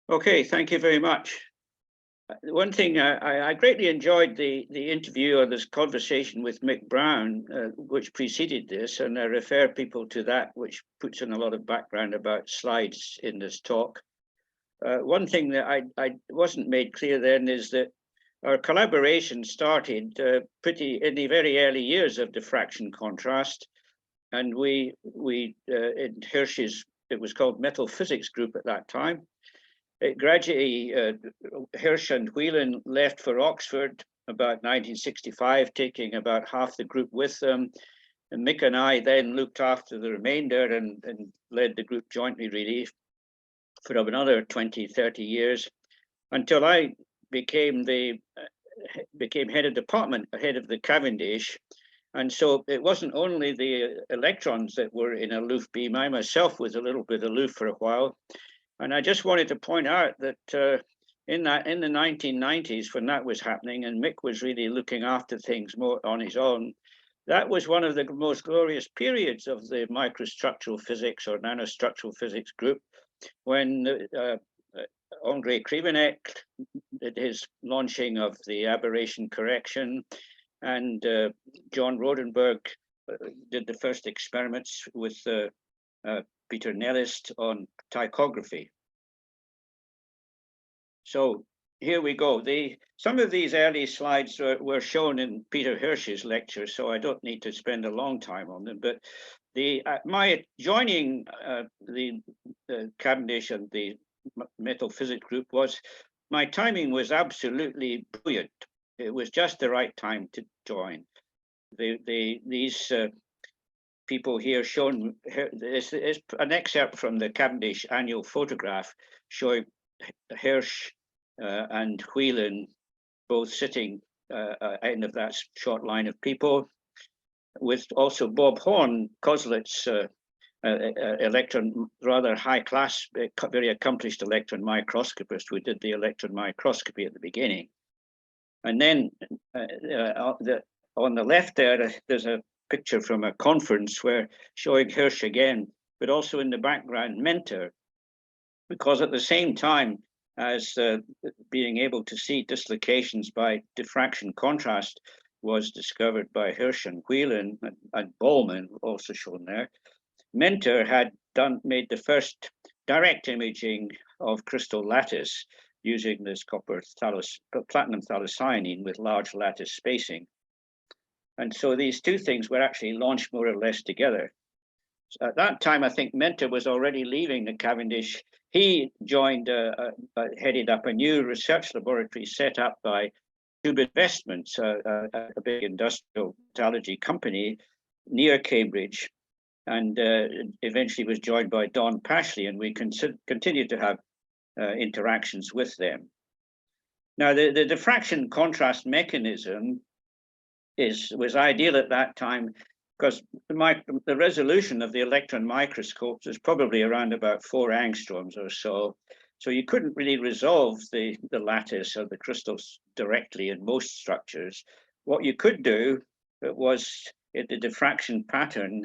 Okay, thank you very much. One thing I greatly enjoyed the interview or this conversation with Mick Brown, which preceded this, and I refer people to that, which puts in a lot of background about slides in this talk. One thing that I wasn't made clear then is that our collaboration started pretty in the very early years of diffraction contrast, and we in Hirsch's, it was called Metal Physics Group at that time. It gradually, Hirsch and Whelan left for Oxford about 1965, taking about half the group with them. And Mick and I then looked after the remainder and led the group jointly, really, for another 20, 30 years, until I became head of department, head of the Cavendish. And so it wasn't only the electrons that were in ALOOF beam. I myself was a little bit ALOOF for a while. And I just wanted to point out that in the 1990s, when that was happening, and Mick was really looking after things more on his own, that was one of the most glorious periods of the microstructural physics or nanostructural physics group, when Andrei Krivenek did his launching of the aberration correction, and John Rodenberg did the first experiments with Peter Nellist on tychography. So here we go. Some of these early slides were shown in Peter Hirsch's lecture, so I don't need to spend a long time on them. But my joining the Cavendish and the Metal Physics Group my timing was absolutely brilliant. It was just the right time to join. These people here shown, this is an excerpt from the Cavendish annual photograph showing Hirsch and Whelan both sitting end of that short line of people, with also Bob Horn, Kozlet's rather high class, very accomplished electron microscopist who did the electron microscopy at the beginning. And then on the left there's a picture from a conference where showing Hirsch again, but also in the background Mentor, because at the same time as being able to see dislocations by diffraction contrast was discovered by Hirsch and Whelan and Bowman, also shown there, Mentor had made the first direct imaging of crystal lattice using this platinum phthalocyanine with large lattice spacing. And so these two things were actually launched more or less together. So at that time, I think Mentor was already leaving the Cavendish. He joined, headed up a new research laboratory set up by Tube Investments, a big industrial metallurgy company near Cambridge, and eventually was joined by Don Pashley, and we continued to have interactions with them. Now, the diffraction contrast mechanism was ideal at that time because the resolution of the electron microscopes is probably around about 4 angstroms or so. So you couldn't really resolve the lattice or the crystals directly in most structures. What you could do was, in the diffraction pattern,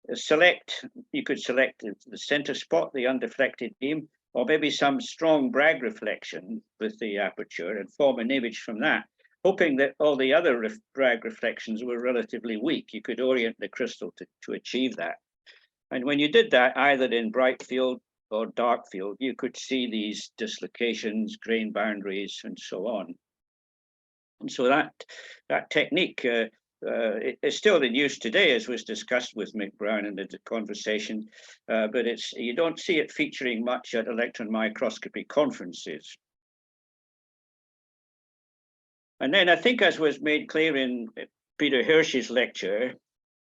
you could select the center spot, the undeflected beam, or maybe some strong Bragg reflection with the aperture and form an image from that, hoping that all the other Bragg reflections were relatively weak. You could orient the crystal to achieve that. And when you did that, either in bright field or dark field, you could see these dislocations, grain boundaries, and so on. And so that technique is still in use today, as was discussed with Mick Brown in the conversation, but you don't see it featuring much at electron microscopy conferences. And then I think, as was made clear in Peter Hirsch's lecture,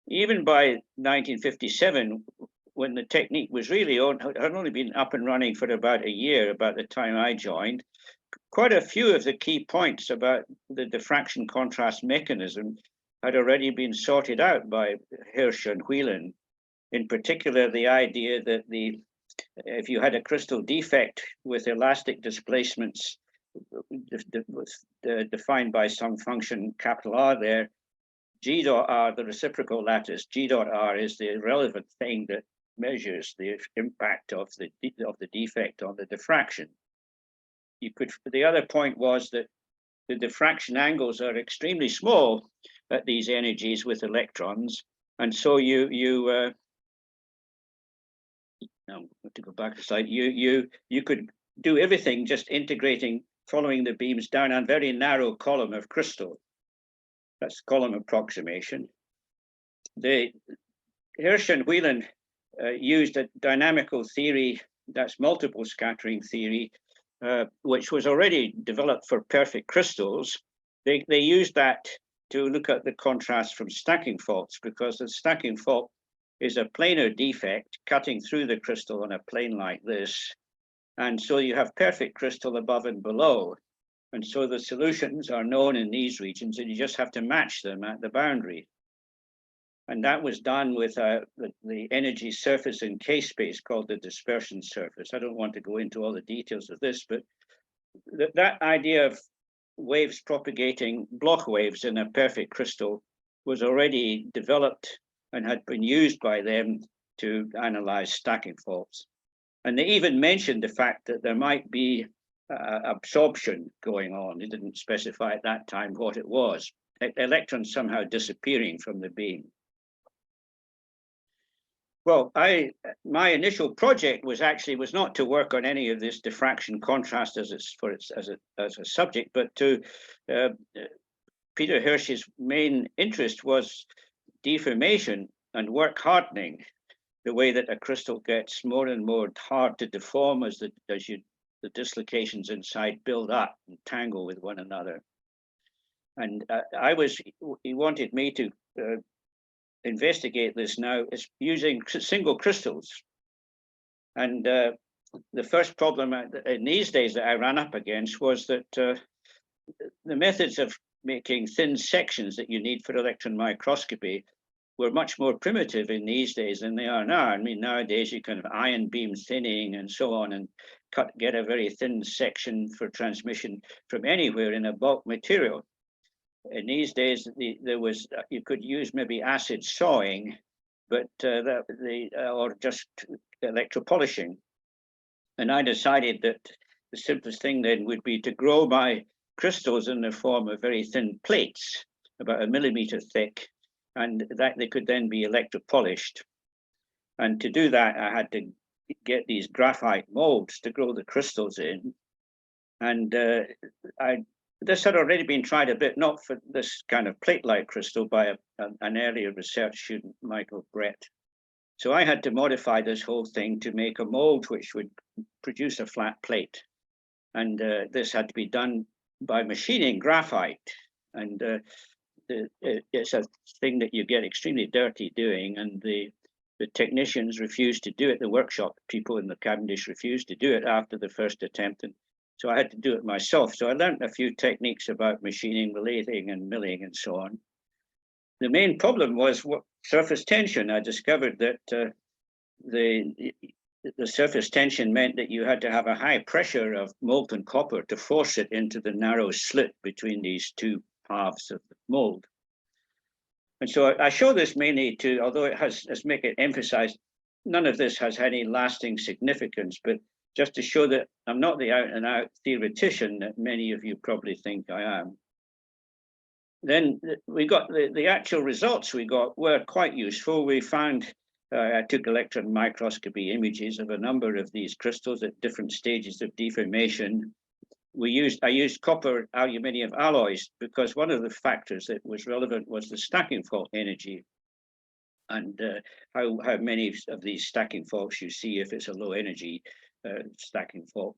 even by 1957, when the technique was really had only been up and running for about a year, about the time I joined, quite a few of the key points about the diffraction contrast mechanism had already been sorted out by Hirsch and Whelan. In particular, the idea that if you had a crystal defect with elastic displacements defined by some function capital R there, G dot R, the reciprocal lattice, G dot R is the relevant thing that measures the impact of the defect on the diffraction. the other point was that the diffraction angles are extremely small at these energies with electrons, and so you to go back a slide, you could do everything just integrating, following the beams down a very narrow column of crystal. That's column approximation. The Hirsch and Whelan used a dynamical theory, that's multiple scattering theory, which was already developed for perfect crystals. They used that to look at the contrast from stacking faults, because the stacking fault is a planar defect cutting through the crystal on a plane like this. And so you have perfect crystal above and below. And so the solutions are known in these regions, and you just have to match them at the boundary. And that was done with the energy surface in K-space called the dispersion surface. I don't want to go into all the details of this, but that idea of waves propagating block waves in a perfect crystal was already developed and had been used by them to analyze stacking faults. And they even mentioned the fact that there might be absorption going on. They didn't specify at that time what it was. Electrons somehow disappearing from the beam. Well, my initial project was not to work on any of this diffraction contrast as a subject, but to Peter Hirsch's main interest was deformation and work hardening, the way that a crystal gets more and more hard to deform as the dislocations inside build up and tangle with one another. And he wanted me to investigate this now is using single crystals. And the first problem in these days that I ran up against was that the methods of making thin sections that you need for electron microscopy were much more primitive in these days than they are now. I mean, nowadays you can have ion beam thinning and so on, and get a very thin section for transmission from anywhere in a bulk material. In these days, you could use maybe acid sawing, but or just electropolishing. And I decided that the simplest thing then would be to grow my crystals in the form of very thin plates, about 1 millimeter thick, and that they could then be electropolished. And to do that, I had to get these graphite molds to grow the crystals in. And this had already been tried a bit, not for this kind of plate-like crystal, by an earlier research student, Michael Brett. So I had to modify this whole thing to make a mold which would produce a flat plate. And this had to be done by machining graphite. And it's a thing that you get extremely dirty doing, and the technicians refused to do it. The workshop people in the Cavendish refused to do it after the first attempt. And so I had to do it myself. So I learned a few techniques about machining, lathing and milling and so on. The main problem was surface tension. I discovered that the surface tension meant that you had to have a high pressure of molten copper to force it into the narrow slit between these two halves of the mold. And so I show this mainly to, although it has, let's make it emphasize, none of this has any lasting significance, but just to show that I'm not the out and out theoretician that many of you probably think I am. Then we got the actual results we got were quite useful. We found, I took electron microscopy images of a number of these crystals at different stages of deformation. I used copper aluminium alloys because one of the factors that was relevant was the stacking fault energy, and how many of these stacking faults you see if it's a low energy stacking fault.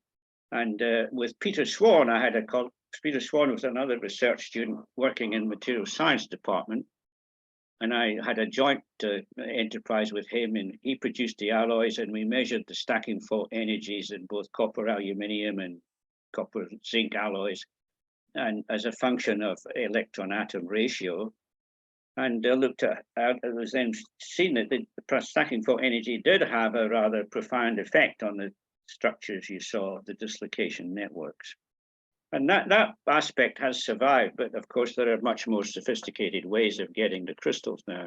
And with Peter Swan, Peter Swan was another research student working in material science department, and I had a joint enterprise with him, and he produced the alloys, and we measured the stacking fault energies in both copper aluminium and copper zinc alloys, and as a function of electron atom ratio. And looked at, it was then seen that the stacking fault energy did have a rather profound effect on the structures you saw, the dislocation networks. And that aspect has survived, but of course there are much more sophisticated ways of getting the crystals now.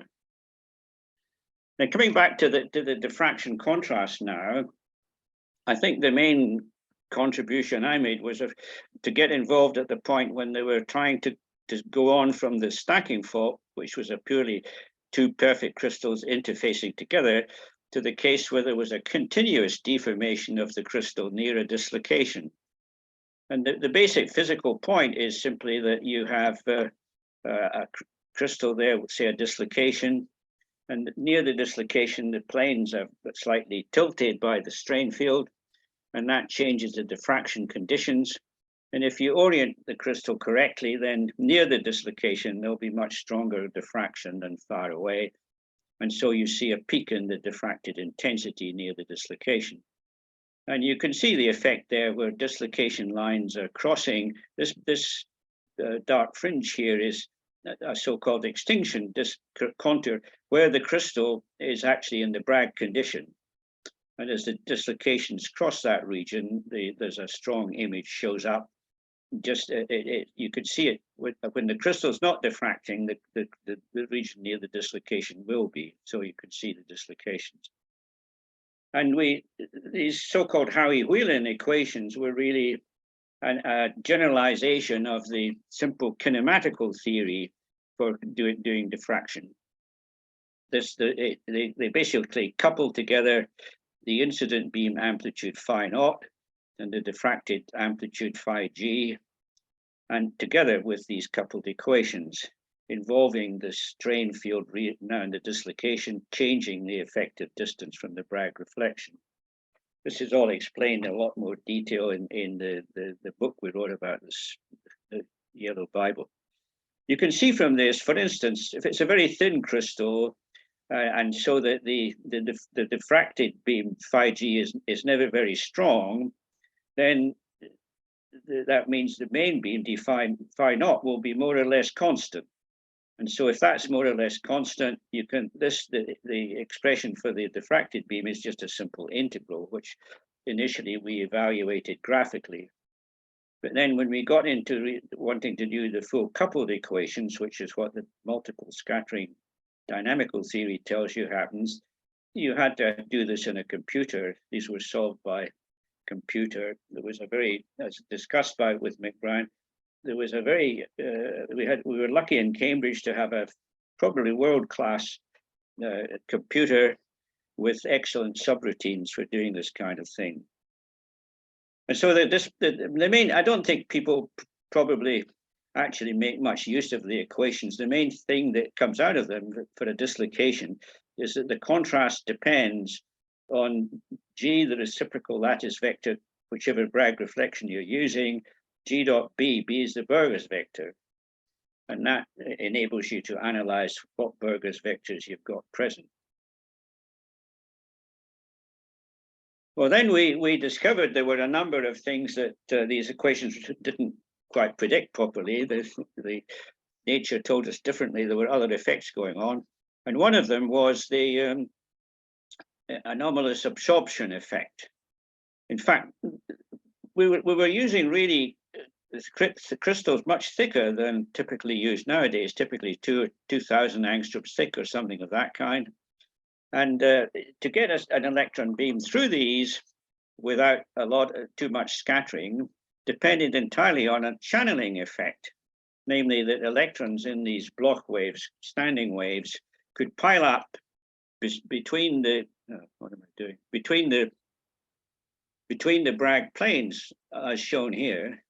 Now coming back to the diffraction contrast now, I think the main contribution I made was to get involved at the point when they were trying to go on from the stacking fault, which was a purely two perfect crystals interfacing together, to the case where there was a continuous deformation of the crystal near a dislocation. And the basic physical point is simply that you have a crystal there, say a dislocation, and near the dislocation, the planes are slightly tilted by the strain field, and that changes the diffraction conditions. And if you orient the crystal correctly, then near the dislocation, there'll be much stronger diffraction than far away. And so you see a peak in the diffracted intensity near the dislocation. And you can see the effect there where dislocation lines are crossing. This dark fringe here is a so-called extinction contour, where the crystal is actually in the Bragg condition. And as the dislocations cross that region, there's a strong image shows up. Just you could see it when the crystal's not diffracting, the region near the dislocation will be. So you could see the dislocations. And these so-called Howie-Whelan equations were really a generalization of the simple kinematical theory for doing diffraction. They basically couple together the incident beam amplitude phi naught and the diffracted amplitude phi g, and together with these coupled equations involving the strain field now in the dislocation, changing the effective distance from the Bragg reflection. This is all explained in a lot more detail in the book we wrote about this, the Yellow Bible. You can see from this, for instance, if it's a very thin crystal, and so that the diffracted beam phi g is never very strong, then that means the main beam d phi naught will be more or less constant. And so if that's more or less constant, you can the expression for the diffracted beam is just a simple integral, which initially we evaluated graphically. But then when we got into wanting to do the full coupled equations, which is what the multiple scattering dynamical theory tells you happens, you had to do this in a computer. These were solved by computer. There was a very, as discussed by with McBride, there was a very, we were lucky in Cambridge to have a probably world-class computer with excellent subroutines for doing this kind of thing. And so the main, I don't think people probably actually make much use of the equations. The main thing that comes out of them for a dislocation is that the contrast depends on G, the reciprocal lattice vector, whichever Bragg reflection you're using, G dot B, B is the Burgers vector. And that enables you to analyze what Burgers vectors you've got present. Well, then we discovered there were a number of things that these equations didn't quite predict properly. The nature told us differently. There were other effects going on. And one of them was the anomalous absorption effect. In fact, we were using really crystals much thicker than typically used nowadays, typically 2,000 angstroms thick or something of that kind. And to get an electron beam through these without too much scattering depended entirely on a channeling effect, namely that electrons in these block waves, standing waves, could pile up between the between the Bragg planes, as shown here,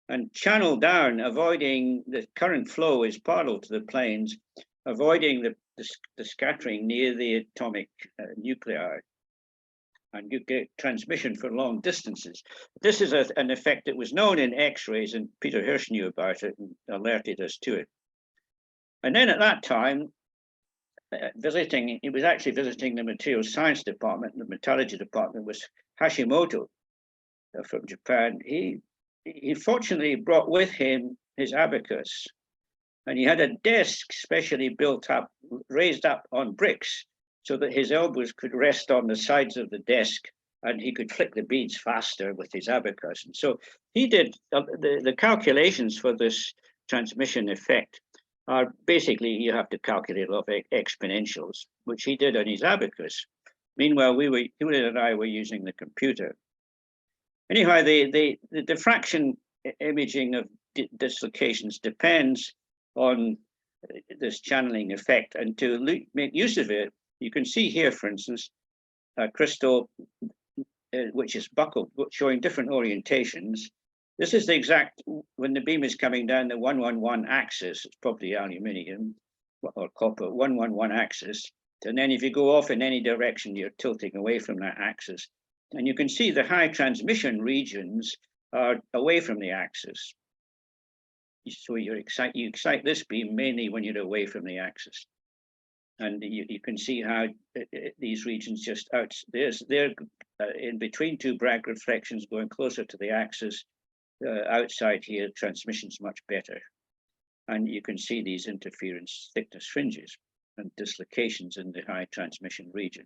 and channel down, avoiding the current flow is parallel to the planes, avoiding the scattering near the atomic nuclei, and you get transmission for long distances. This is an effect that was known in X-rays, and Peter Hirsch knew about it and alerted us to it. And then at that time, he was actually visiting the materials science department, the metallurgy department, was Hashimoto from Japan. He fortunately brought with him his abacus, and he had a desk specially built up, raised up on bricks, so that his elbows could rest on the sides of the desk and he could flick the beads faster with his abacus. And so he did the calculations for this transmission effect are basically, you have to calculate a lot of exponentials, which he did on his abacus. Meanwhile, Hewlett and I were using the computer. anyhow, the diffraction imaging of dislocations depends on this channeling effect, and to make use of it, you can see here, for instance, a crystal which is buckled, showing different orientations. This is the exact, when the beam is coming down the 111 axis, it's probably aluminium or copper, 111 axis. And then if you go off in any direction, you're tilting away from that axis. And you can see the high transmission regions are away from the axis. So you excite this beam mainly when you're away from the axis. And you can see how these regions just they're in between two Bragg reflections going closer to the axis. Outside here, transmission's much better. And you can see these interference thickness fringes and dislocations in the high transmission region.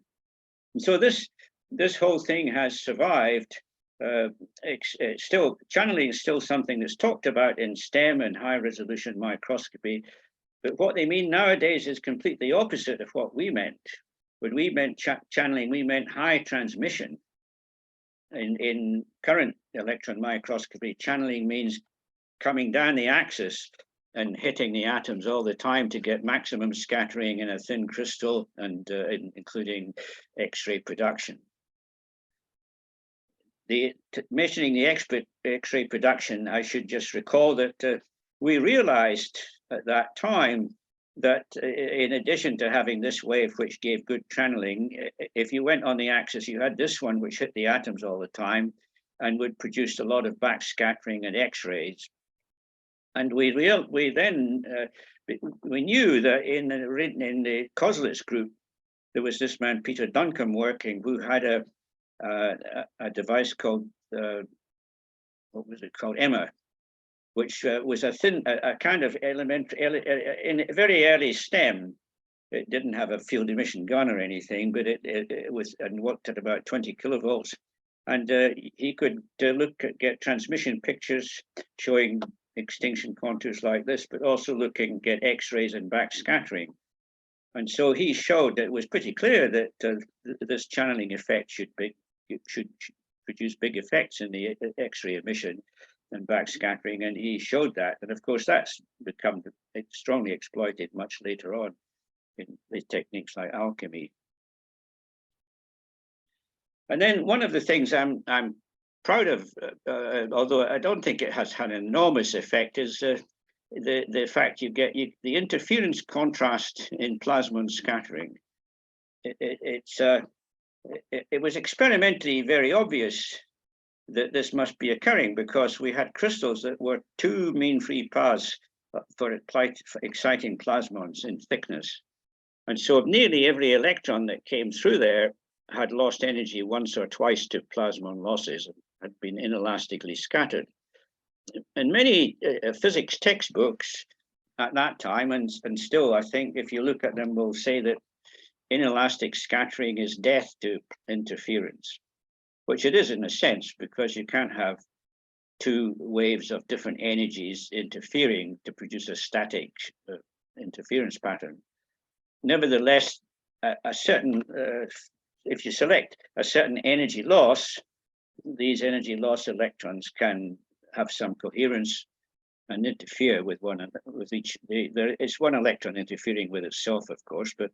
And so this whole thing has survived. Still, channeling is still something that's talked about in STEM and high resolution microscopy. But what they mean nowadays is completely opposite of what we meant. When we meant channeling, we meant high transmission. In current electron microscopy, channeling means coming down the axis and hitting the atoms all the time to get maximum scattering in a thin crystal, and including X-ray production. Mentioning the X-ray production, I should just recall that we realized at that time that in addition to having this wave which gave good channeling, if you went on the axis, you had this one which hit the atoms all the time and would produce a lot of backscattering and X-rays. And we knew that in the Koslitz group, there was this man Peter Duncombe working, who had a device called what was it called, Emma, which was a kind of in a very early STEM. It didn't have a field emission gun or anything, but it was, and worked at about 20 kilovolts. And he could get transmission pictures showing extinction contours like this, but also get X-rays and backscattering. And so he showed that it was pretty clear that this channeling effect should produce big effects in the X-ray emission and backscattering, and he showed that. And of course, that's become strongly exploited much later on in the techniques like alchemy. And then one of the things I'm proud of, although I don't think it has had an enormous effect, is the fact you get the interference contrast in plasmon scattering. It was experimentally very obvious that this must be occurring, because we had crystals that were 2 mean free paths for exciting plasmons in thickness. And so nearly every electron that came through there had lost energy once or twice to plasmon losses, and had been inelastically scattered. And many physics textbooks at that time, and still, I think, if you look at them, will say that inelastic scattering is death to interference, which it is in a sense, because you can't have 2 waves of different energies interfering to produce a static interference pattern. Nevertheless, a certain, if you select a certain energy loss, these energy loss electrons can have some coherence and interfere with each. It's one electron interfering with itself, of course, but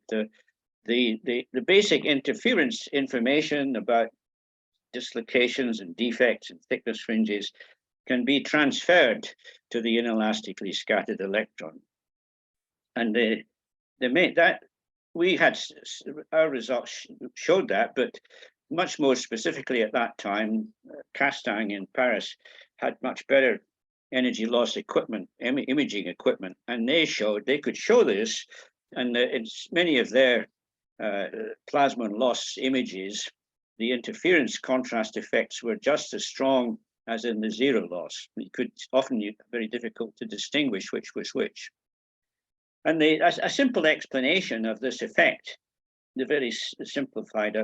the basic interference information about dislocations and defects and thickness fringes can be transferred to the inelastically scattered electron. And we had our results showed that, but much more specifically at that time, Castang in Paris had much better energy loss equipment, imaging equipment, and they could show this, and it's many of their plasmon loss images, the interference contrast effects were just as strong as in the zero loss. It could often very difficult to distinguish which was which. And a simple explanation of this effect, the very simplified,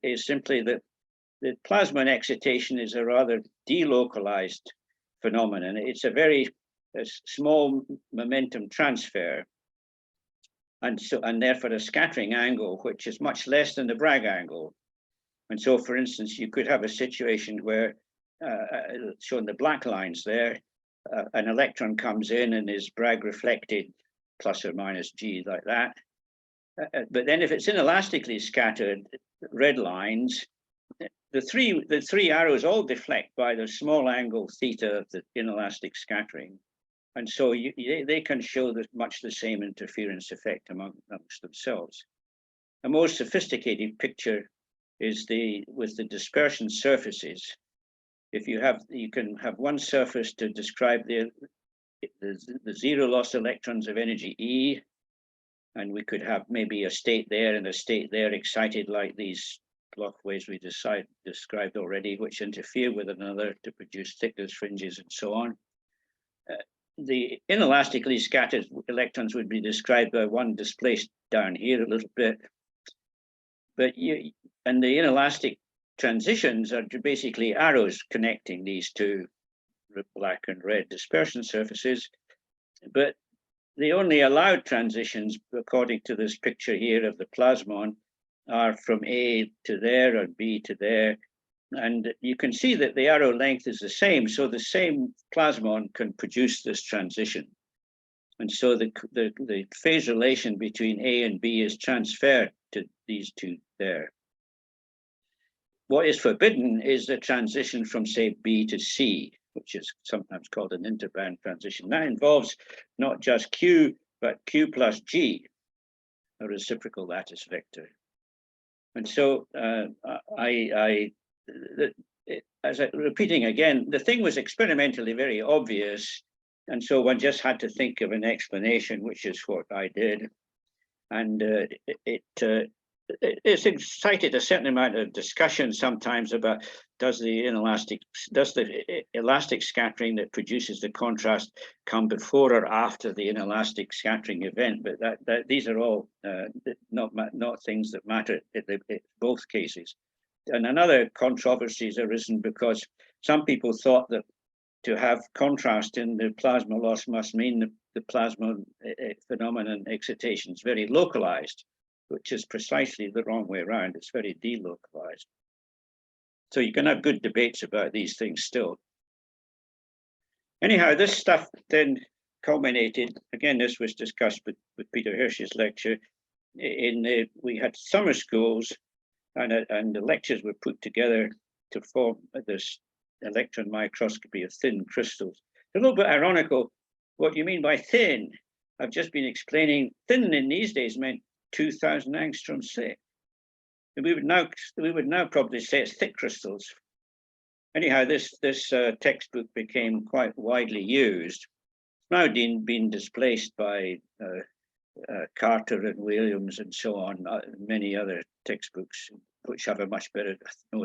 is simply that the plasmon excitation is a rather delocalized phenomenon. It's a very small momentum transfer, and therefore a scattering angle which is much less than the Bragg angle. And so, for instance, you could have a situation where shown the black lines there. An electron comes in and is Bragg reflected plus or minus g like that. But then if it's inelastically scattered, red lines, the three arrows all deflect by the small angle theta of the inelastic scattering. And so they can show much the same interference effect amongst themselves. A more sophisticated picture is with the dispersion surfaces. If you can have one surface to describe the zero loss electrons of energy E, and we could have maybe a state there and a state there excited like these blockways we described already, which interfere with another to produce thickness fringes and so on. The inelastically scattered electrons would be described by one displaced down here a little bit. And the inelastic transitions are basically arrows connecting these two black and red dispersion surfaces. But the only allowed transitions, according to this picture here of the plasmon, are from A to there or B to there. And you can see that the arrow length is the same. So the same plasmon can produce this transition. And so the phase relation between A and B is transferred to these two there. What is forbidden is the transition from, say, B to C, which is sometimes called an interband transition. That involves not just Q, but Q plus G, a reciprocal lattice vector. And so repeating again, the thing was experimentally very obvious. And so one just had to think of an explanation, which is what I did. And it's excited a certain amount of discussion sometimes about does the elastic scattering that produces the contrast come before or after the inelastic scattering event? But these are all not things that matter in both cases. And another controversy has arisen because some people thought that to have contrast in the plasma loss must mean the plasma phenomenon excitation is very localized, which is precisely the wrong way around. It's very delocalized. So you can have good debates about these things still. Anyhow, this stuff then culminated, again, this was discussed with Peter Hirsch's lecture, we had summer schools and the lectures were put together to form this electron microscopy of thin crystals. It's a little bit ironical what you mean by thin. I've just been explaining thin in these days meant 2,000 angstroms thick. And we would now probably say it's thick crystals. Anyhow, this textbook became quite widely used. It's now been displaced by Carter and Williams and so on, many other textbooks which have a much better,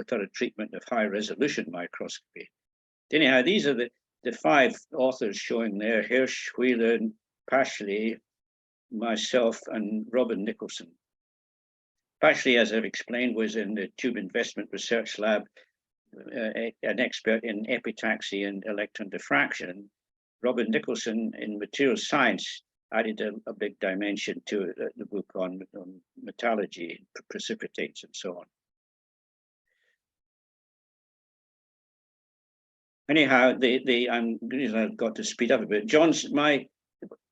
thorough treatment of high resolution microscopy. Anyhow, these are the five authors showing there: Hirsch, Whelan, Pashley, myself, and Robin Nicholson. Pashley, as I've explained, was in the Tube Investment Research Lab, an expert in epitaxy and electron diffraction. Robin Nicholson in materials science added a big dimension to the book on metallurgy, precipitates, and so on. Anyhow, I've got to speed up a bit. My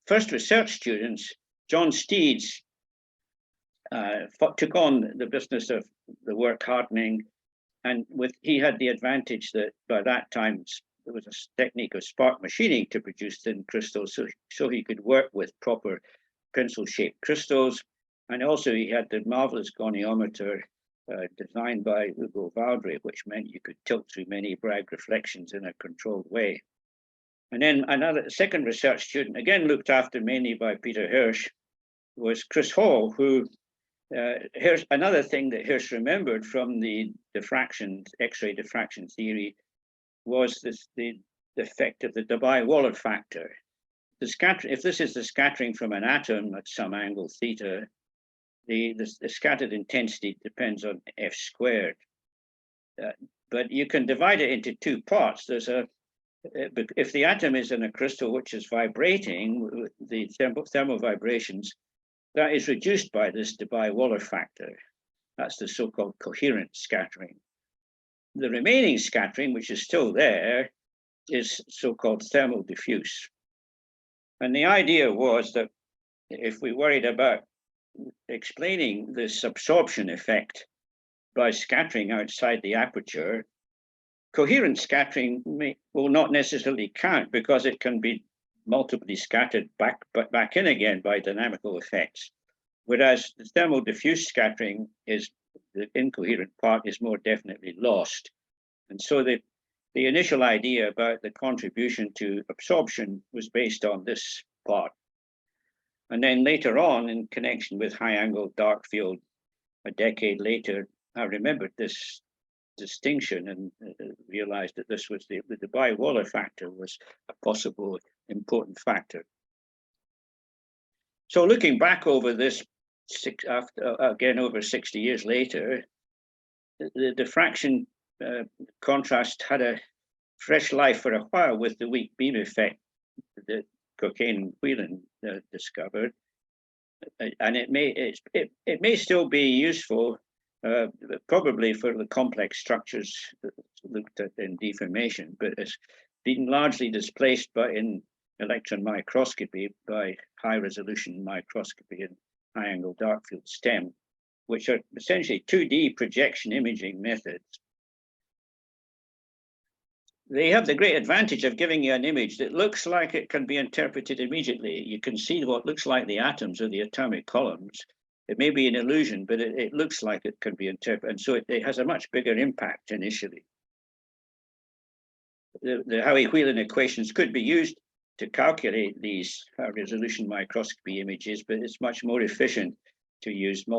first research students, John Steeds, took on the business of the work hardening, and he had the advantage that by that time there was a technique of spark machining to produce thin crystals, so he could work with proper pencil-shaped crystals. And also he had the marvelous goniometer designed by Ugo Valdre, which meant you could tilt through many Bragg reflections in a controlled way. And then another second research student, again looked after mainly by Peter Hirsch, was Chris Hall, who another thing that Hirsch remembered from the diffraction, X-ray diffraction theory, was the effect of the Debye-Waller factor. If this is the scattering from an atom at some angle theta, the scattered intensity depends on f squared. But you can divide it into two parts. If the atom is in a crystal which is vibrating, the thermal vibrations, that is reduced by this Debye-Waller factor. That's the so-called coherent scattering. The remaining scattering, which is still there, is so-called thermal diffuse. And the idea was that if we worried about explaining this absorption effect by scattering outside the aperture, coherent scattering will not necessarily count because it can be multiply scattered back in again by dynamical effects. Whereas the thermal diffuse scattering is the incoherent part is more definitely lost. And so the initial idea about the contribution to absorption was based on this part. And then later on, in connection with high-angle dark field, a decade later, I remembered this distinction and realized that this was the Debye-Waller factor was a possible important factor. So looking back over this, again over 60 years later, the diffraction contrast had a fresh life for a while with the weak beam effect that Cockayne and Whelan discovered, and it may still be useful, probably for the complex structures looked at in deformation, but it's been largely displaced in electron microscopy by high-resolution microscopy and high-angle dark field STEM, which are essentially 2D projection imaging methods. They have the great advantage of giving you an image that looks like it can be interpreted immediately. You can see what looks like the atoms or the atomic columns. It may be an illusion, but it looks like it can be interpreted. And so it has a much bigger impact initially. The Howie-Whelan equations could be used to calculate these high-resolution microscopy images, but it's much more efficient to use the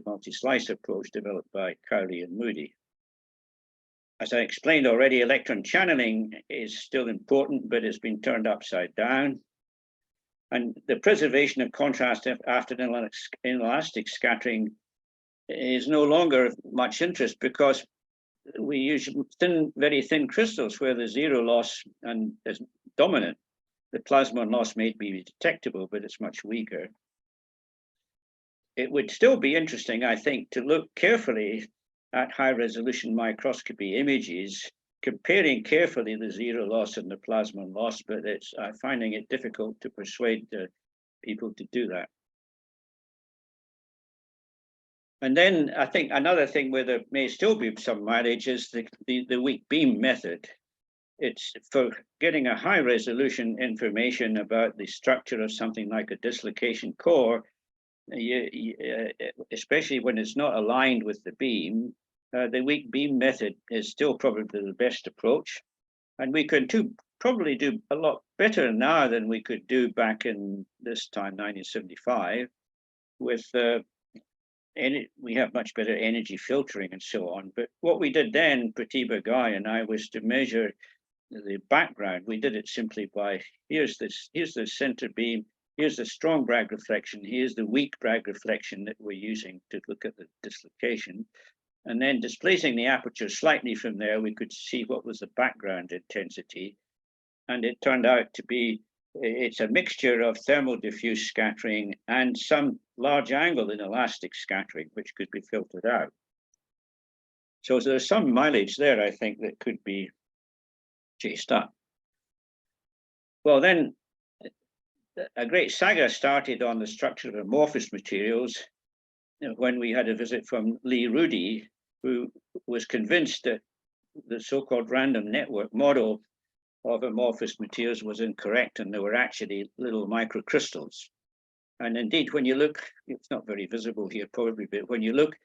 multi-slice approach developed by Cowley and Moody. As I explained already, electron channeling is still important, but it's been turned upside down. And the preservation of contrast after inelastic scattering is no longer of much interest because we use very thin crystals where the zero loss and is dominant. The plasmon loss may be detectable, but it's much weaker. It would still be interesting, I think, to look carefully at high-resolution microscopy images, comparing carefully the zero loss and the plasmon loss, but I'm finding it difficult to persuade people to do that. And then I think another thing where there may still be some mileage is the weak beam method. It's for getting a high-resolution information about the structure of something like a dislocation core, especially when it's not aligned with the beam. The weak beam method is still probably the best approach. And we can probably do a lot better now than we could do back in this time, 1975, with we have much better energy filtering and so on. But what we did then, Pratibha Ghai and I, was to measure the background. We did it simply by, here's the center beam, here's the strong Bragg reflection, here's the weak Bragg reflection that we're using to look at the dislocation. And then displacing the aperture slightly from there, we could see what was the background intensity. And it turned out to be, it's a mixture of thermal diffuse scattering and some large angle inelastic scattering, which could be filtered out. So there's some mileage there, I think, that could be chased up. Well, then a great saga started on the structure of amorphous materials when we had a visit from Lee Rudy, who was convinced that the so-called random network model of amorphous materials was incorrect, and there were actually little microcrystals. And indeed, when you look, it's not very visible here probably, but when you look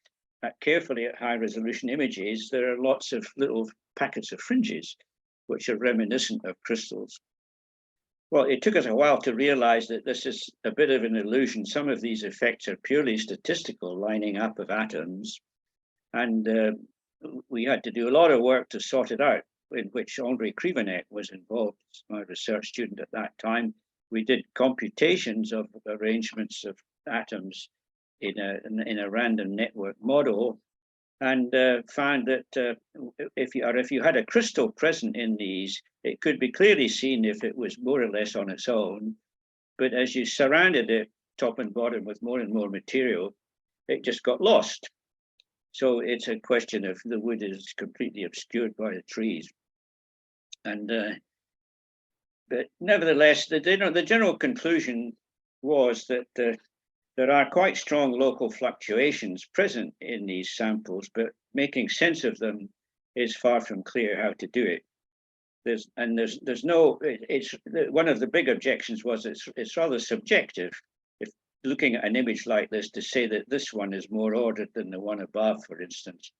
carefully at high-resolution images, there are lots of little packets of fringes, which are reminiscent of crystals. Well, it took us a while to realize that this is a bit of an illusion. Some of these effects are purely statistical, lining up of atoms. And we had to do a lot of work to sort it out, in which Andrei Krivonek was involved, my research student at that time. We did computations of arrangements of atoms in a random network model, and found that if you had a crystal present in these, it could be clearly seen if it was more or less on its own. But as you surrounded it top and bottom with more and more material, it just got lost. So it's a question of the wood is completely obscured by the trees. And but nevertheless, the general conclusion was that there are quite strong local fluctuations present in these samples, but making sense of them is far from clear how to do it. There's no, it's one of the big objections was it's rather subjective. If looking at an image like this to say that this one is more ordered than the one above, for instance,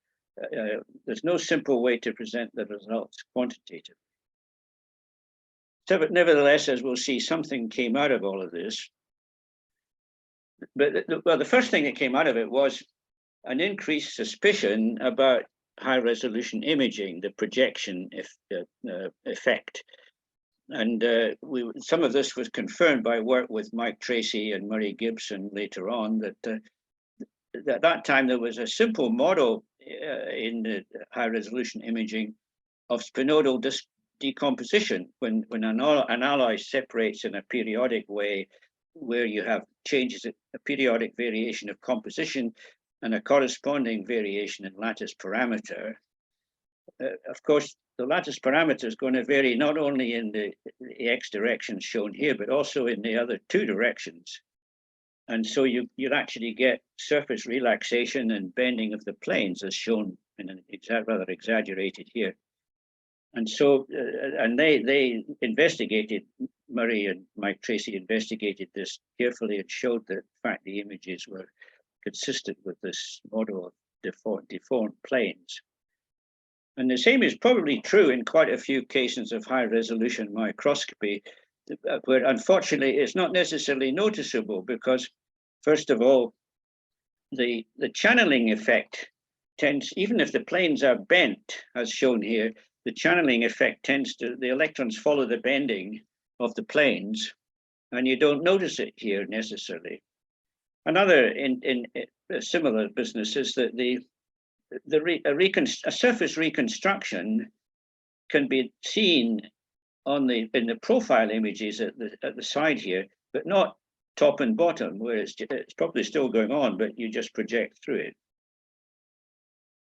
there's no simple way to present the results quantitatively. So, but nevertheless, as we'll see, something came out of all of this. But well, the first thing that came out of it was an increased suspicion about high-resolution imaging, the projection effect. And some of this was confirmed by work with Mike Tracy and Murray Gibson later on, that at that time there was a simple model in the high-resolution imaging of spinodal decomposition when an alloy separates in a periodic way, where you have changes, a periodic variation of composition and a corresponding variation in lattice parameter. Of course, the lattice parameter is going to vary not only in the x direction shown here, but also in the other two directions. And so you'll actually get surface relaxation and bending of the planes, as shown in an rather exaggerated here. And so, and they investigated, Murray and Mike Tracy investigated this carefully and showed that, in fact, the images were consistent with this model of deformed planes. And the same is probably true in quite a few cases of high resolution microscopy, where unfortunately it's not necessarily noticeable because, first of all, the channeling effect tends, even if the planes are bent, as shown here, the channeling effect tends to, the electrons follow the bending of the planes, and you don't notice it here necessarily. Another in a similar business is that a surface reconstruction can be seen in the profile images at the side here, but not top and bottom, where it's probably still going on, but you just project through it.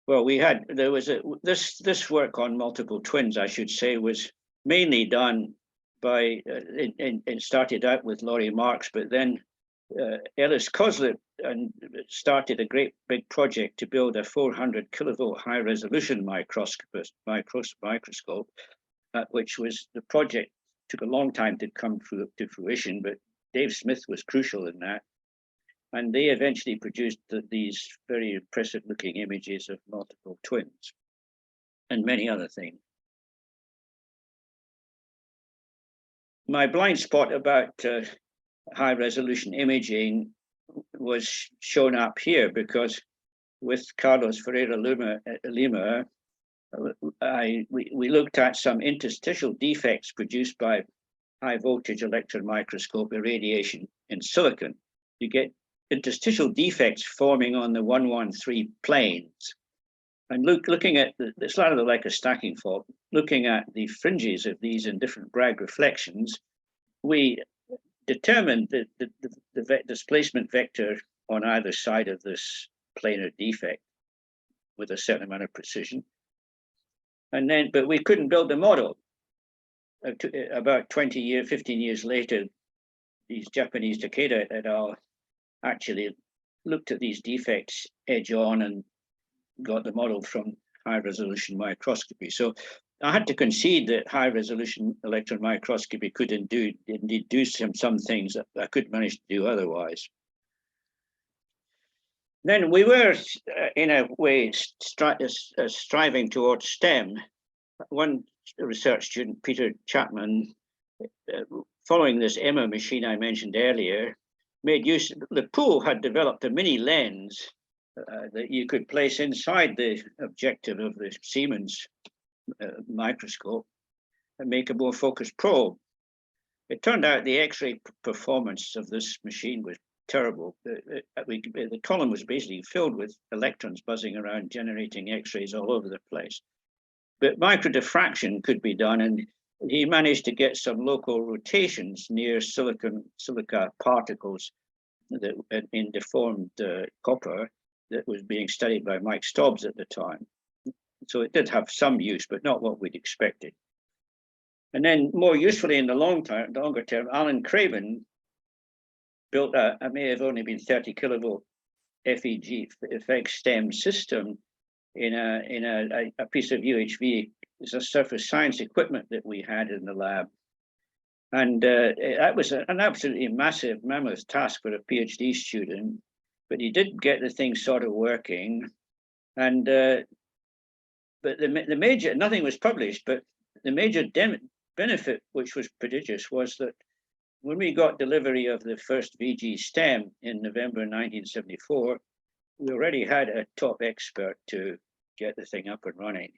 Well, there was this work on multiple twins, I should say, was mainly done by, it started out with Laurie Marks, but then Ellis Coslett started a great big project to build a 400 kilovolt high resolution microscope, which was the project took a long time to come to fruition, but Dave Smith was crucial in that. And they eventually produced these very impressive looking images of multiple twins and many other things. My blind spot about high resolution imaging was shown up here because with Carlos Ferreira Lima, we looked at some interstitial defects produced by high voltage electron microscope irradiation in silicon. You get interstitial defects forming on the 113 planes. And looking at it's rather like a stacking fault. Looking at the fringes of these in different Bragg reflections, we determined the displacement vector on either side of this planar defect with a certain amount of precision. And then, but we couldn't build the model. About 15 years later, these Japanese Takeda et al. Actually looked at these defects edge on and got the model from high resolution microscopy. So I had to concede that high resolution electron microscopy could indeed do some things that I couldn't manage to do otherwise. Then we were, in a way, striving towards STEM. One research student, Peter Chapman, following this EMMA machine I mentioned earlier, made use, the pool had developed a mini lens that you could place inside the objective of the Siemens microscope and make a more focused probe. It turned out the X-ray performance of this machine was terrible. The column was basically filled with electrons buzzing around, generating X-rays all over the place. But micro-diffraction could be done, and he managed to get some local rotations near silica particles in deformed copper that was being studied by Mike Stobbs at the time. So it did have some use, but not what we'd expected. And then more usefully in the longer term, Alan Craven built it may have only been 30 kilovolt FEG effect stem system in a piece of UHV. It's a surface science equipment that we had in the lab. And that was an absolutely massive, mammoth task for a PhD student, but he did get the thing sort of working. And but the major, nothing was published, but the major benefit, which was prodigious, was that when we got delivery of the first VG stem in November 1974, we already had a top expert to get the thing up and running.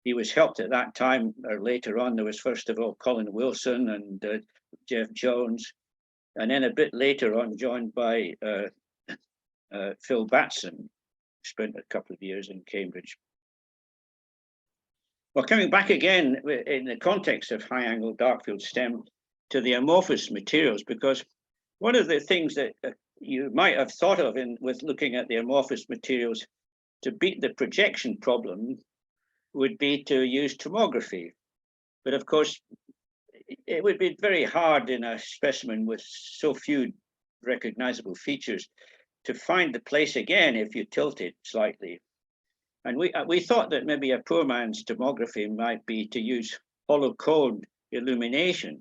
He was helped at that time, or later on, there was first of all Colin Wilson and Jeff Jones, and then a bit later on joined by Phil Batson, spent a couple of years in Cambridge. Well, coming back again in the context of high-angle dark-field STEM to the amorphous materials, because one of the things that you might have thought of with looking at the amorphous materials to beat the projection problem would be to use tomography. But of course, it would be very hard in a specimen with so few recognizable features to find the place again if you tilt it slightly. And we thought that maybe a poor man's tomography might be to use hollow cone illumination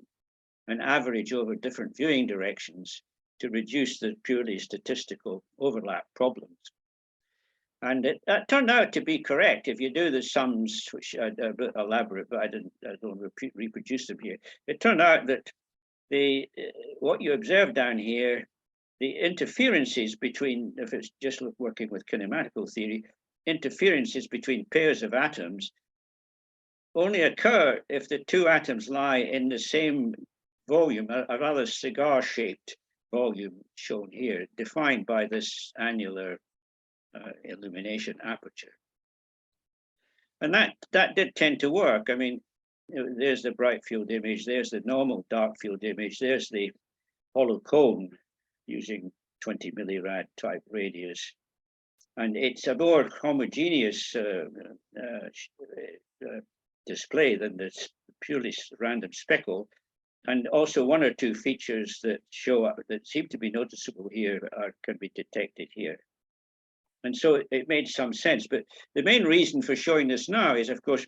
and average over different viewing directions to reduce the purely statistical overlap problems. And that turned out to be correct. If you do the sums, which are a bit elaborate, but I don't reproduce them here. It turned out that what you observe down here, the interferences between, if it's just working with kinematical theory, interferences between pairs of atoms only occur if the two atoms lie in the same volume, a rather cigar-shaped volume shown here, defined by this annular illumination aperture. And that did tend to work. I mean, there's the bright field image, there's the normal dark field image, there's the hollow cone using 20 millirad type radius. And it's a more homogeneous display than this purely random speckle. And also one or two features that show up that seem to be noticeable here can be detected here. And so it made some sense. But the main reason for showing this now is, of course,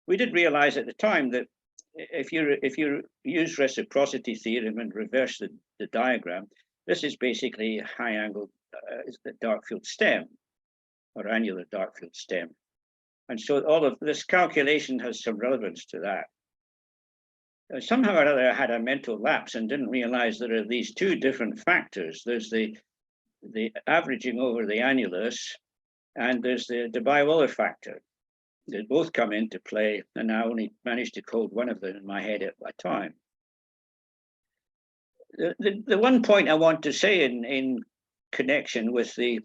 we did realize at the time that if you use reciprocity theorem and reverse the diagram, this is basically a high angle dark field stem or annular dark field stem. And so all of this calculation has some relevance to that. Somehow or other I had a mental lapse and didn't realize there are these two different factors. There's the averaging over the annulus, and there's the Debye-Willer factor. They both come into play, and I only managed to code one of them in my head at a time. The one point I want to say in connection with the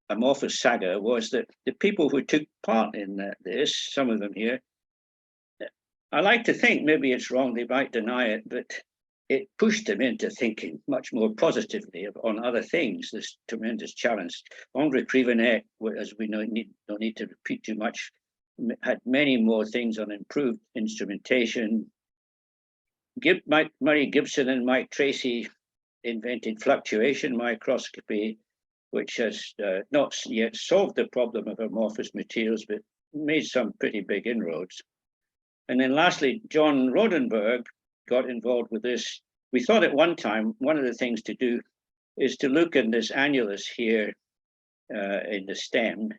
amorphous saga was that the people who took part in this, some of them here, I like to think, maybe it's wrong, they might deny it, but it pushed them into thinking much more positively on other things, this tremendous challenge. Andre Krivenet, as we don't need to repeat too much, had many more things on improved instrumentation. Murray Gibson and Mike Tracy invented fluctuation microscopy, which has not yet solved the problem of amorphous materials, but made some pretty big inroads. And then lastly, John Rodenberg got involved with this. We thought at one time, one of the things to do is to look in this annulus here in the stem,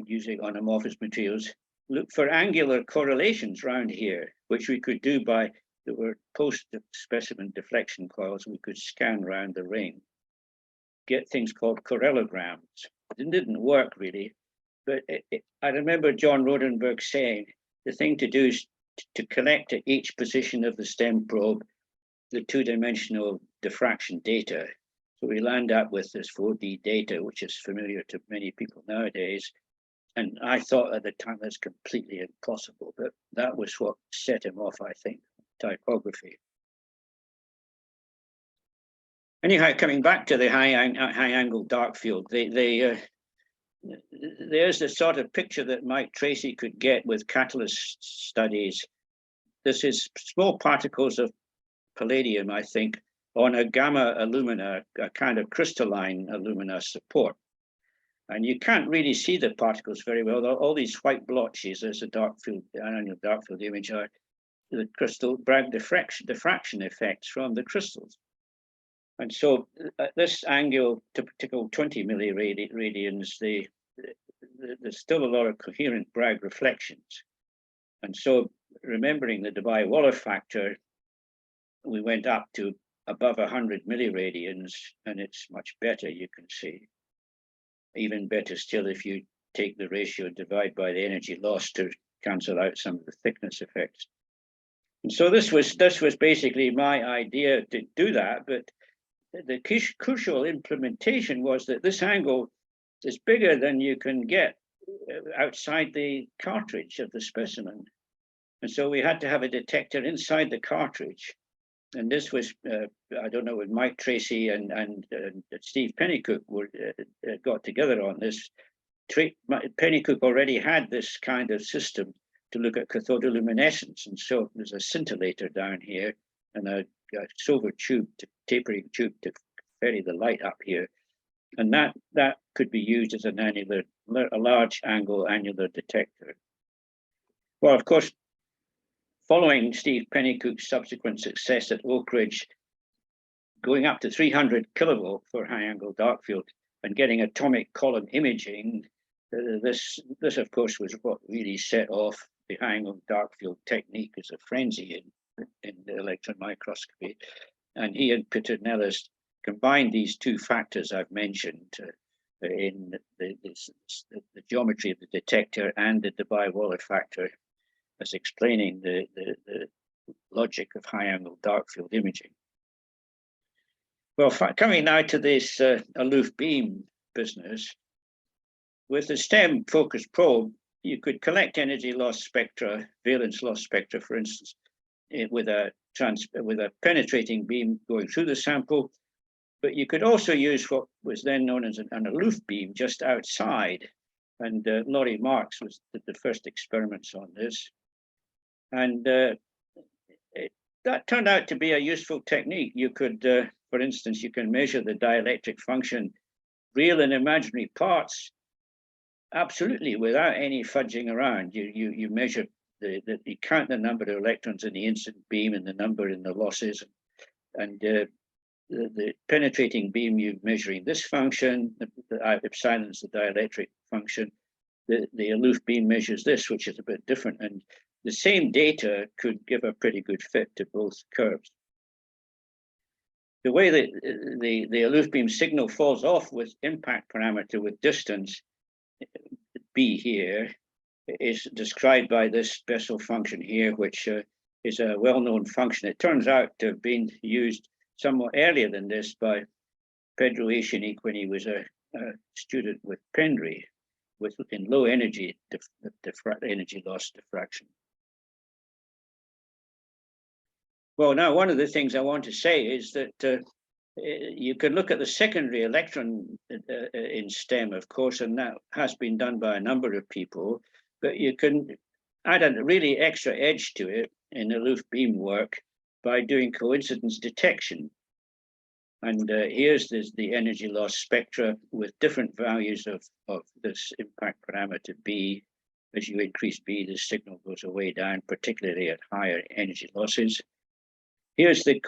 using on amorphous materials, look for angular correlations around here, which we could do by, there were post-specimen deflection coils, we could scan around the ring, get things called correlograms. It didn't work really, but I remember John Rodenberg saying, the thing to do is to connect to each position of the STEM probe the two-dimensional diffraction data. So we land up with this 4D data, which is familiar to many people nowadays. And I thought at the time that's completely impossible, but that was what set him off, I think, typography. Anyhow, coming back to the high angle dark field, there's the sort of picture that Mike Tracy could get with catalyst studies. This is small particles of palladium, I think, on a gamma alumina, a kind of crystalline alumina support. And you can't really see the particles very well. All these white blotches, as a dark field, annual dark field image, are the crystal Bragg diffraction effects from the crystals. And so at this angle, typical 20 milliradians, there's still a lot of coherent Bragg reflections. And so remembering the Debye-Waller factor, we went up to above 100 milliradians, and it's much better, you can see. Even better still if you take the ratio, divide by the energy loss to cancel out some of the thickness effects. And so this was basically my idea to do that, but the crucial implementation was that this angle is bigger than you can get outside the cartridge of the specimen. And so we had to have a detector inside the cartridge. And this was, I don't know, when Mike Tracy and Steve Pennycook got together on this. Pennycook already had this kind of system to look at cathodoluminescence. And so there's a scintillator down here and a silver tube, tapering tube to ferry the light up here. And that could be used as a large angle annular detector. Well, of course, following Steve Pennycook's subsequent success at Oak Ridge, going up to 300 kilovolt for high angle dark field and getting atomic column imaging, this of course was what really set off the high angle dark field technique as a frenzy in the electron microscopy. And he and Peternellis combined these two factors I've mentioned in the geometry of the detector and the Debye-Waller factor as explaining the logic of high angle dark field imaging. Well, coming now to this ALOOF beam business, with the STEM focused probe, you could collect energy loss spectra, valence loss spectra, for instance, with a penetrating beam going through the sample, but you could also use what was then known as an ALOOF beam just outside. And Laurie Marks did the first experiments on this. And that turned out to be a useful technique. You could, for instance, you can measure the dielectric function, real and imaginary parts, absolutely without any fudging around. You measure you count the number of electrons in the incident beam and the number in the losses, and the penetrating beam, you're measuring this function, the epsilon's the dielectric function. The ALOOF beam measures this, which is a bit different, and the same data could give a pretty good fit to both curves. The way that the ALOOF beam signal falls off with impact parameter with distance, B here, is described by this special function here, which is a well-known function. It turns out to have been used somewhat earlier than this by Pedro Echenique when he was a student with Pendry, in low energy energy loss diffraction. Well, now one of the things I want to say is that you could look at the secondary electron in STEM, of course, and that has been done by a number of people, but you can add a really extra edge to it in ALOOF beam work by doing coincidence detection. And here's the energy loss spectra with different values of this impact parameter B. As you increase B, the signal goes way down, particularly at higher energy losses. Here's the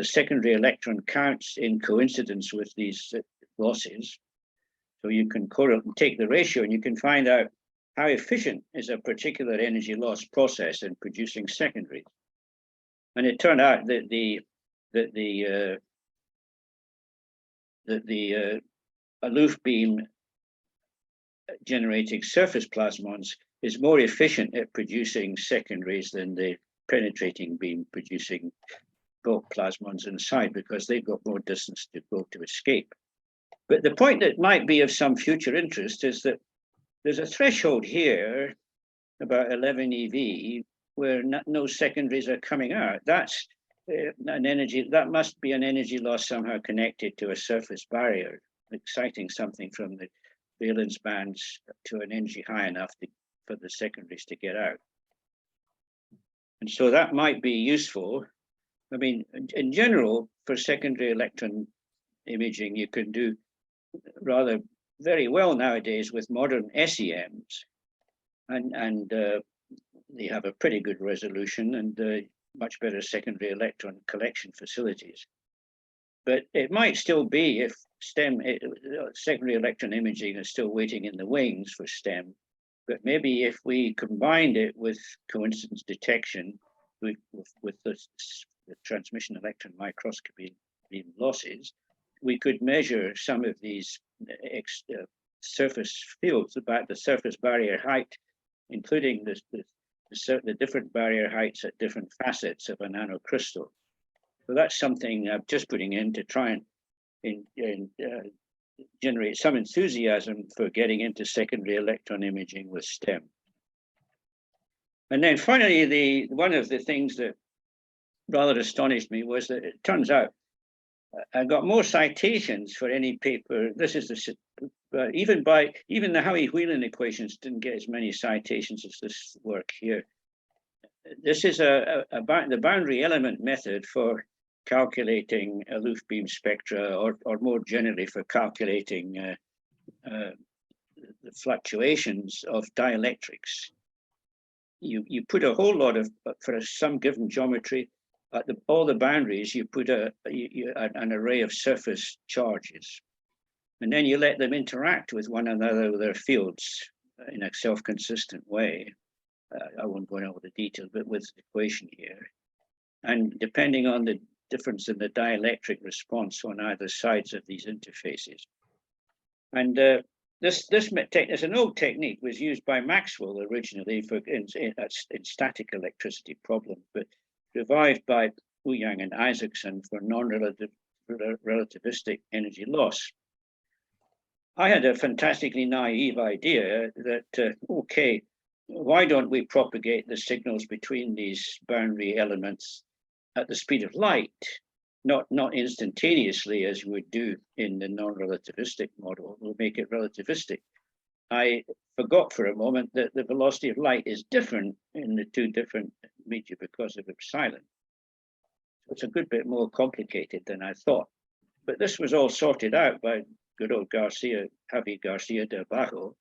secondary electron counts in coincidence with these losses. So you can take the ratio and you can find out how efficient is a particular energy loss process in producing secondaries. And it turned out that the ALOOF beam generating surface plasmons is more efficient at producing secondaries than the penetrating beam producing bulk plasmons inside, because they've got more distance to go to escape. But the point that might be of some future interest is that there's a threshold here, about 11 eV, where no secondaries are coming out. That's an energy, that must be an energy loss somehow connected to a surface barrier, exciting something from the valence bands to an energy high enough for the secondaries to get out. And so that might be useful. I mean, in general, for secondary electron imaging, you can do rather very well nowadays with modern SEMs, and they have a pretty good resolution and much better secondary electron collection facilities. But it might still be, if secondary electron imaging is still waiting in the wings for STEM, but maybe if we combined it with coincidence detection with the transmission electron microscopy beam losses, we could measure some of these surface fields about the surface barrier height, including the different barrier heights at different facets of a nanocrystal. So that's something I'm just putting in to try and generate some enthusiasm for getting into secondary electron imaging with STEM. And then finally, one of the things that rather astonished me was that it turns out I got more citations for any paper. This is even the Howie-Whelan equations didn't get as many citations as this work here. This is the boundary element method for calculating ALOOF beam spectra, or more generally for calculating the fluctuations of dielectrics. You put a whole lot of, for some given geometry, at all the boundaries, you put an array of surface charges, and then you let them interact with one another with their fields in a self-consistent way. I won't go into all the details, but with the equation here. And depending on the difference in the dielectric response on either sides of these interfaces. And this is an old technique, was used by Maxwell originally in static electricity problems, but revived by Ouyang and Isaacson for non-relativistic energy loss. I had a fantastically naive idea that, okay, why don't we propagate the signals between these boundary elements at the speed of light, not instantaneously as you would do in the non-relativistic model. We'll make it relativistic. I forgot for a moment that the velocity of light is different in the two different media because of epsilon. It's a good bit more complicated than I thought. But this was all sorted out by good old Javi Garcia del Bajo.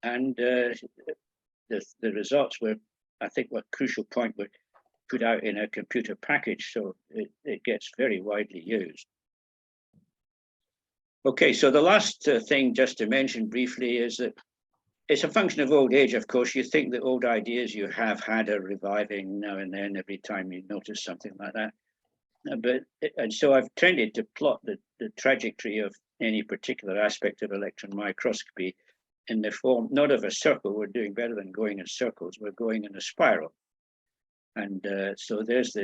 And the results were, I think, a crucial point, were put out in a computer package, so it gets very widely used. Okay, so the last thing just to mention briefly is that it's a function of old age, of course. You think the old ideas you have had are reviving now and then every time you notice something like that. And so I've tended to plot the trajectory of any particular aspect of electron microscopy in the form, not of a circle. We're doing better than going in circles. We're going in a spiral. And so there's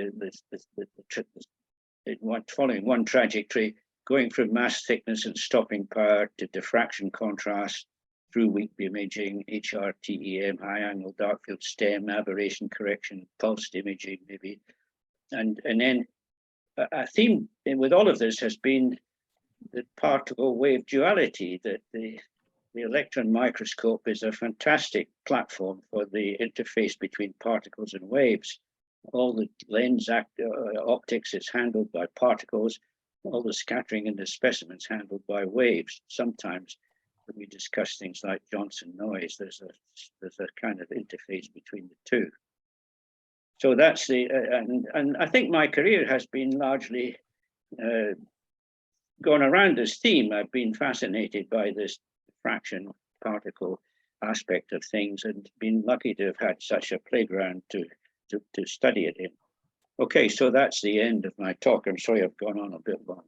following one trajectory, going from mass thickness and stopping power to diffraction contrast, through weak beam imaging, HRTEM, high angle dark field STEM, aberration correction, pulsed imaging maybe. And then a theme with all of this has been the particle wave duality, that the electron microscope is a fantastic platform for the interface between particles and waves. All the lens optics is handled by particles, all the scattering in the specimens handled by waves. Sometimes when we discuss things like Johnson noise, there's a kind of interface between the two. So that's and I think my career has been largely gone around this theme. I've been fascinated by this diffraction particle aspect of things and been lucky to have had such a playground to study it in. Okay, so that's the end of my talk. I'm sorry I've gone on a bit long.